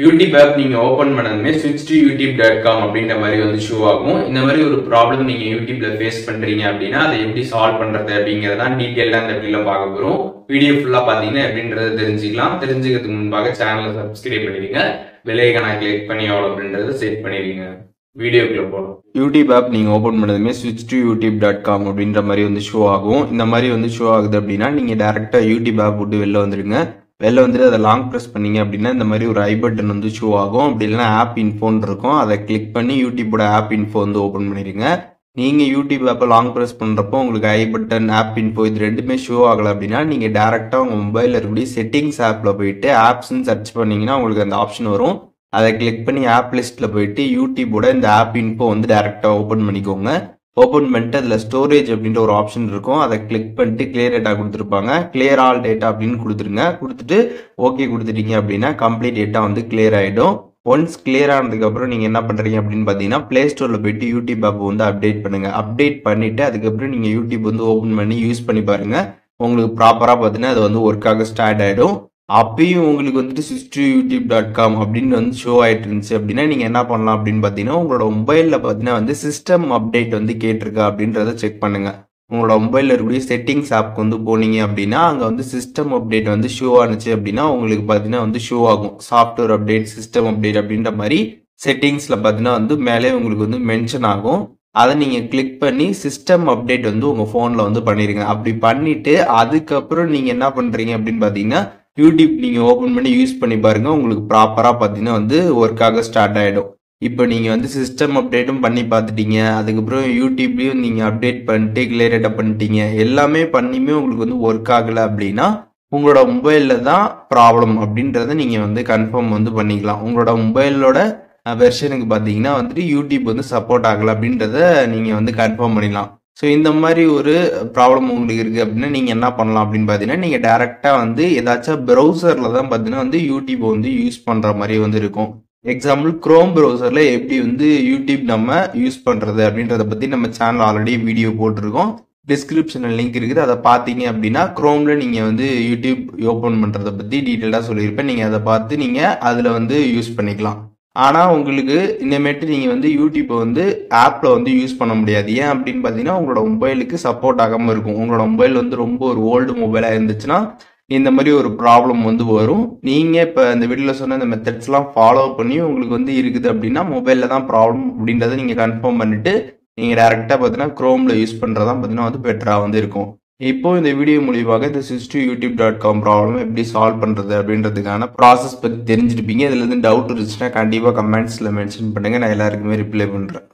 YouTube app நீங்க open பண்ணதுமே switch to youtube.com அப்படின்ற மாதிரி வந்து ஷோ ஆகும். இந்த மாதிரி ஒரு ப்ராப்ளம் நீங்க யூடியூப்ல ஃபேஸ் பண்றீங்க அப்படின்னா அதை எப்படி சால்வ் பண்றது அப்படிங்கறதான் டீடைலா இந்த வீடியோல பார்க்க போறோம். வீடியோ ஃபுல்லா பாத்தீங்கன்னா எப்படின்றத தெரிஞ்சுக்கலாம். தெரிஞ்சுக்கிறதுக்கு முன்பாக சேனலை சப்ஸ்கிரைப் பண்ணிடுங்க. பெல் ஐகானை கிளிக் பண்ணி ஆல் அப்படின்றத செட் பண்ணிடுங்க. வீடியோக்குள்ள போகலாம். யூடியூப் ஆப் நீங்க ஓபன் பண்ணதுமே switch to youtube.com அப்படின்ற மாதிரி வந்து ஷோ ஆகும். இந்த மாதிரி வந்து ஷோ ஆகுது அப்படின்னா நீங்க டைரக்டா யூடியூப் ஆப் விட்டு வெளில வந்துருங்க. வெளில வந்துட்டு அதை லாங் ப்ரெஸ் பண்ணீங்க அப்படின்னா இந்த மாதிரி ஒரு ஐ பட்டன் வந்து ஷோ ஆகும். அப்படி இல்லைன்னா ஆப் இன்ஃபோன்னு இருக்கும். அதை கிளிக் பண்ணி யூடியூபோட ஆப் இன்ஃபோ வந்து ஓப்பன் பண்ணிடுங்க. நீங்கள் யூடியூப் ஆப்பை லாங் ப்ரெஸ் பண்ணுறப்போ உங்களுக்கு ஐ பட்டன் ஆப் இன்ஃபோ இது ரெண்டுமே ஷோ ஆகலை அப்படின்னா நீங்கள் டேரெக்டாக உங்கள் மொபைலில் இருக்கக்கூடிய செட்டிங்ஸ் ஆப்பில் போயிட்டு ஆப்ஸ்ன்னு சர்ச் பண்ணிங்கன்னா உங்களுக்கு அந்த ஆப்ஷன் வரும். அதை கிளிக் பண்ணி ஆப் லிஸ்ட்டில் போயிட்டு யூடியூபோட இந்த ஆப் இன்ஃபோ வந்து டேரெக்டாக ஓப்பன் பண்ணிக்கோங்க. ஓப்பன் பண்ணிட்டு அதில் ஸ்டோரேஜ் அப்படின்ற ஒரு ஆப்ஷன் இருக்கும். அதை கிளிக் பண்ணிட்டு கிளியர் டேட்டா கொடுத்துருப்பாங்க. கிளியர் ஆல் டேட்டா அப்படின்னு கொடுத்துருங்க. கொடுத்துட்டு ஓகே கொடுத்துட்டீங்க அப்படின்னா கம்ப்ளீட் டேட்டா வந்து கிளியர் ஆகிடும். ஒன்ஸ் கிளியர் ஆனதுக்கப்புறம் நீங்கள் என்ன பண்ணுறீங்க அப்படின்னு பார்த்தீங்கன்னா ப்ளே ஸ்டோரில் போயிட்டு யூடியூப் ஆப் வந்து அப்டேட் பண்ணுங்கள். அப்டேட் பண்ணிவிட்டு அதுக்கப்புறம் நீங்கள் யூடியூப் வந்து ஓப்பன் பண்ணி யூஸ் பண்ணி பாருங்கள். உங்களுக்கு ப்ராப்பராக பார்த்தீங்கன்னா அது வந்து ஒர்க் ஆக ஸ்டார்ட் ஆகிடும். அப்பயும் உங்களுக்கு வந்துட்டு switch to youtube.com அப்படின்னு வந்து ஷோ ஆகிட்டு இருந்துச்சு அப்படின்னா நீங்கள் என்ன பண்ணலாம் அப்படின்னு பார்த்தீங்கன்னா உங்களோட மொபைலில் பார்த்தீங்கன்னா வந்து சிஸ்டம் அப்டேட் வந்து கேட்டிருக்கா அப்படின்றத செக் பண்ணுங்கள். உங்களோட மொபைலில் இருக்கக்கூடிய செட்டிங்ஸ் ஆப்க்கு வந்து போனீங்க அப்படின்னா அங்கே வந்து சிஸ்டம் அப்டேட் வந்து ஷோ ஆனிச்சு அப்படின்னா உங்களுக்கு பார்த்தீங்கன்னா வந்து ஷோ ஆகும். சாஃப்ட்வேர் அப்டேட், சிஸ்டம் அப்டேட் அப்படின்ற மாதிரி செட்டிங்ஸில் பார்த்தீங்கன்னா வந்து மேலே உங்களுக்கு வந்து மென்ஷன் ஆகும். அதை நீங்கள் கிளிக் பண்ணி சிஸ்டம் அப்டேட் வந்து உங்கள் ஃபோனில் வந்து பண்ணிடுங்க. அப்படி பண்ணிவிட்டு அதுக்கப்புறம் நீங்கள் என்ன பண்ணுறீங்க அப்படின்னு பார்த்தீங்கன்னா யூடியூப் நீங்கள் ஓப்பன் பண்ணி யூஸ் பண்ணி பாருங்கள். உங்களுக்கு ப்ராப்பராக பார்த்தீங்கன்னா வந்து ஒர்க் ஆக ஸ்டார்ட் ஆகிடும். இப்போ நீங்கள் வந்து சிஸ்டம் அப்டேட்டும் பண்ணி பார்த்துட்டீங்க. அதுக்கப்புறம் யூடியூப்லேயும் நீங்கள் அப்டேட் பண்ணிட்டு கிளியர் டேட்டா பண்ணிட்டீங்க. எல்லாமே பண்ணியுமே உங்களுக்கு வந்து ஒர்க் ஆகலை அப்படின்னா உங்களோட மொபைலில் தான் ப்ராப்ளம் அப்படின்றத நீங்கள் வந்து கன்ஃபார்ம் வந்து பண்ணிக்கலாம். உங்களோட மொபைலோட வெர்ஷனுக்கு பார்த்தீங்கன்னா வந்துட்டு யூடியூப் வந்து சப்போர்ட் ஆகலை அப்படின்றத நீங்கள் வந்து கன்ஃபார்ம் பண்ணிடலாம். ஸோ இந்த மாதிரி ஒரு ப்ராப்ளம் உங்களுக்கு இருக்குது அப்படின்னா நீங்கள் என்ன பண்ணலாம் அப்படின்னு பார்த்தீங்கன்னா நீங்கள் டேரெக்டாக வந்து ஏதாச்சும் ப்ரௌசரில் தான் பார்த்தீங்கன்னா வந்து யூடியூப் வந்து யூஸ் பண்ணுற மாதிரி வந்து இருக்கும். எக்ஸாம்பிள் க்ரோம் ப்ரௌசரில் எப்படி வந்து யூடியூப் நம்ம யூஸ் பண்ணுறது அப்படின்றத பற்றி நம்ம சேனல் ஆல்ரெடி வீடியோ போட்டிருக்கோம். டிஸ்கிரிப்ஷனில் லிங்க் இருக்குது. அதை பார்த்தீங்க அப்படின்னா க்ரோமில் நீங்கள் வந்து யூடியூப் ஓப்பன் பண்ணுறதை பற்றி டீட்டெயிலாக சொல்லியிருப்பேன். நீங்கள் அதை பார்த்து நீங்கள் அதில் வந்து யூஸ் பண்ணிக்கலாம். ஆனால் உங்களுக்கு இனிமேட்டு நீங்கள் வந்து யூடியூப்பை வந்து ஆப்பில் வந்து யூஸ் பண்ண முடியாது. ஏன் அப்படின்னு பார்த்தீங்கன்னா உங்களோட மொபைலுக்கு சப்போர்ட் ஆகாமல் இருக்கும். உங்களோட மொபைல் வந்து ரொம்ப ஒரு ஓல்டு மொபைலாக இருந்துச்சுன்னா இந்த மாதிரி ஒரு ப்ராப்ளம் வந்து வரும். நீங்கள் இப்போ இந்த வீடியோவில் சொன்ன இந்த மெத்தட்ஸ்லாம் ஃபாலோ பண்ணி உங்களுக்கு வந்து இருக்குது அப்படின்னா மொபைலில் தான் ப்ராப்ளம் அப்படின்றத நீங்கள் கன்ஃபார்ம் பண்ணிவிட்டு நீங்கள் டேரெக்டாக பார்த்தீங்கன்னா க்ரோமில் யூஸ் பண்ணுறதான் பார்த்தீங்கன்னா வந்து பெட்டராக வந்து இருக்கும். இப்போ இந்த வீடியோ மூலியமாக இந்த switch to youtube.com ப்ராப்ளம் எப்படி சால்வ் பண்ணுறது அப்படின்றதுக்கான ப்ராசஸ் பற்றி தெரிஞ்சிருப்பீங்க. இதில் இருந்து டவுட் இருந்துச்சுன்னா கண்டிப்பாக கமெண்ட்ஸில் மென்ஷன் பண்ணுங்கள். நான் எல்லாருக்குமே ரிப்ளை பண்ணுறேன்.